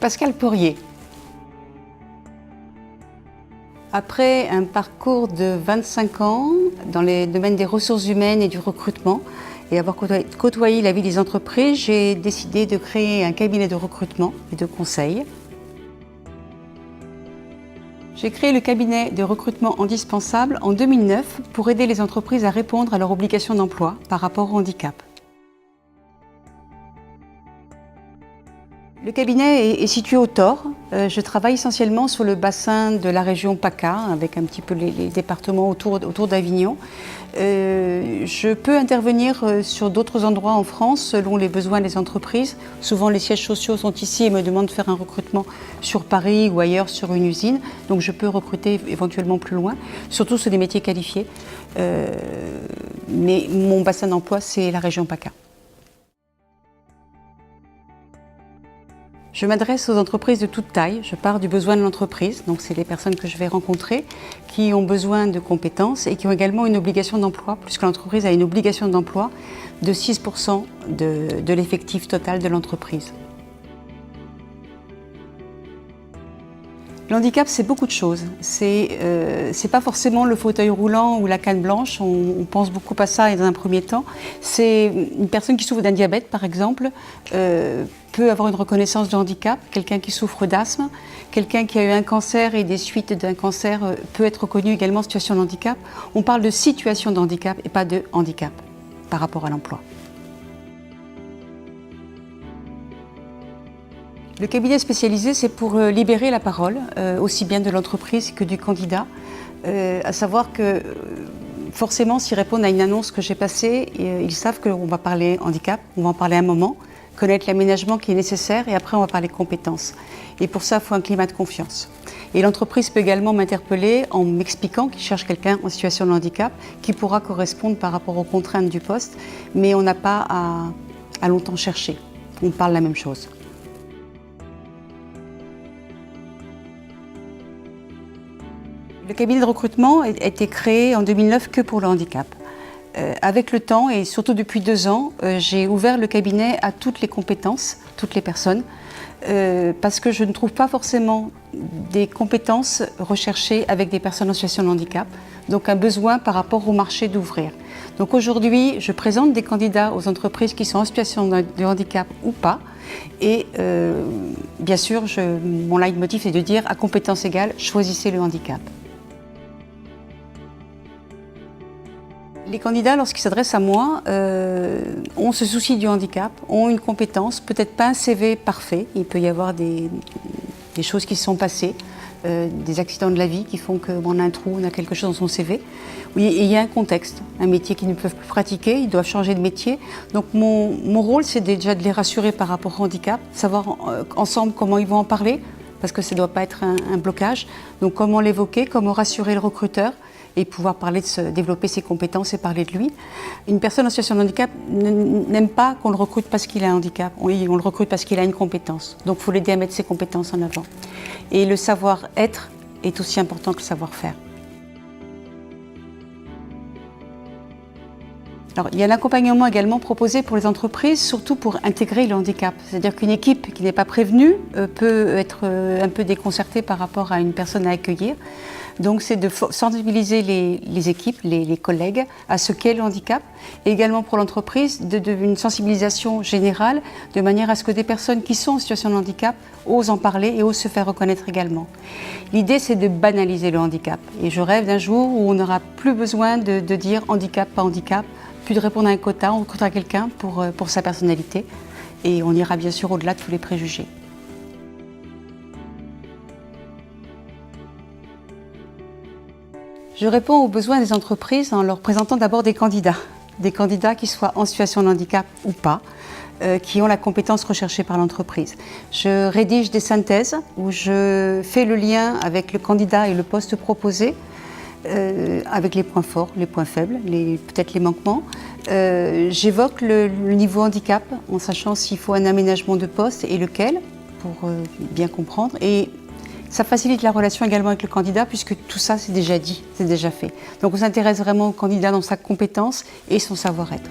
Pascal Poirier. Après un parcours de 25 ans dans les domaines des ressources humaines et du recrutement, et avoir côtoyé la vie des entreprises, j'ai décidé de créer un cabinet de recrutement et de conseil. J'ai créé le cabinet de recrutement indispensable en 2009 pour aider les entreprises à répondre à leurs obligations d'emploi par rapport au handicap. Le cabinet est situé au Thor. Je travaille essentiellement sur le bassin de la région PACA, avec un petit peu les départements autour d'Avignon. Je peux intervenir sur d'autres endroits en France selon les besoins des entreprises. Souvent les sièges sociaux sont ici et me demandent de faire un recrutement sur Paris ou ailleurs sur une usine. Donc je peux recruter éventuellement plus loin, surtout sur des métiers qualifiés. Mais mon bassin d'emploi, c'est la région PACA. Je m'adresse aux entreprises de toute taille. Je pars du besoin de l'entreprise, donc c'est les personnes que je vais rencontrer qui ont besoin de compétences et qui ont également une obligation d'emploi, puisque l'entreprise a une obligation d'emploi de 6% de l'effectif total de l'entreprise. Le handicap, c'est beaucoup de choses. C'est pas forcément le fauteuil roulant ou la canne blanche, on pense beaucoup à ça et dans un premier temps. C'est une personne qui souffre d'un diabète, par exemple, peut avoir une reconnaissance de handicap. Quelqu'un qui souffre d'asthme, quelqu'un qui a eu un cancer et des suites d'un cancer peut être reconnu également en situation de handicap. On parle de situation de handicap et pas de handicap par rapport à l'emploi. Le cabinet spécialisé, c'est pour libérer la parole, aussi bien de l'entreprise que du candidat. À savoir que forcément, s'ils répondent à une annonce que j'ai passée, ils savent qu'on va parler handicap, on va en parler un moment, connaître l'aménagement qui est nécessaire et après on va parler compétences. Et pour ça, il faut un climat de confiance. Et l'entreprise peut également m'interpeller en m'expliquant qu'il cherche quelqu'un en situation de handicap qui pourra correspondre par rapport aux contraintes du poste, mais on n'a pas à longtemps chercher, on parle la même chose. Le cabinet de recrutement a été créé en 2009 que pour le handicap. Avec le temps et surtout depuis 2 ans, j'ai ouvert le cabinet à toutes les compétences, toutes les personnes, parce que je ne trouve pas forcément des compétences recherchées avec des personnes en situation de handicap, donc un besoin par rapport au marché d'ouvrir. Donc aujourd'hui, je présente des candidats aux entreprises qui sont en situation de handicap ou pas, et bien sûr, mon leitmotiv est de dire à compétences égales, choisissez le handicap. Les candidats, lorsqu'ils s'adressent à moi, ont ce souci du handicap, ont une compétence, peut-être pas un CV parfait. Il peut y avoir des choses qui se sont passées, des accidents de la vie qui font qu'on a un trou, on a quelque chose dans son CV. Oui, et il y a un contexte, un métier qu'ils ne peuvent plus pratiquer, ils doivent changer de métier. Donc mon rôle, c'est déjà de les rassurer par rapport au handicap, savoir ensemble comment ils vont en parler, parce que ça ne doit pas être un blocage. Donc comment l'évoquer, comment rassurer le recruteur, et pouvoir parler développer ses compétences et parler de lui. Une personne en situation de handicap n'aime pas qu'on le recrute parce qu'il a un handicap. Oui, on le recrute parce qu'il a une compétence. Donc il faut l'aider à mettre ses compétences en avant. Et le savoir-être est aussi important que le savoir-faire. Alors, il y a l'accompagnement également proposé pour les entreprises, surtout pour intégrer le handicap. C'est-à-dire qu'une équipe qui n'est pas prévenue peut être un peu déconcertée par rapport à une personne à accueillir. Donc c'est de sensibiliser les équipes, les collègues à ce qu'est le handicap, et également pour l'entreprise une sensibilisation générale de manière à ce que des personnes qui sont en situation de handicap osent en parler et osent se faire reconnaître également. L'idée c'est de banaliser le handicap et je rêve d'un jour où on n'aura plus besoin de dire handicap, pas handicap, plus de répondre à un quota, on recrutera quelqu'un pour sa personnalité et on ira bien sûr au-delà de tous les préjugés. Je réponds aux besoins des entreprises en leur présentant d'abord des candidats qui soient en situation de handicap ou pas, qui ont la compétence recherchée par l'entreprise. Je rédige des synthèses où je fais le lien avec le candidat et le poste proposé, avec les points forts, les points faibles, peut-être les manquements. J'évoque le niveau handicap en sachant s'il faut un aménagement de poste et lequel, pour bien comprendre. Et ça facilite la relation également avec le candidat puisque tout ça c'est déjà dit, c'est déjà fait. Donc on s'intéresse vraiment au candidat dans sa compétence et son savoir-être.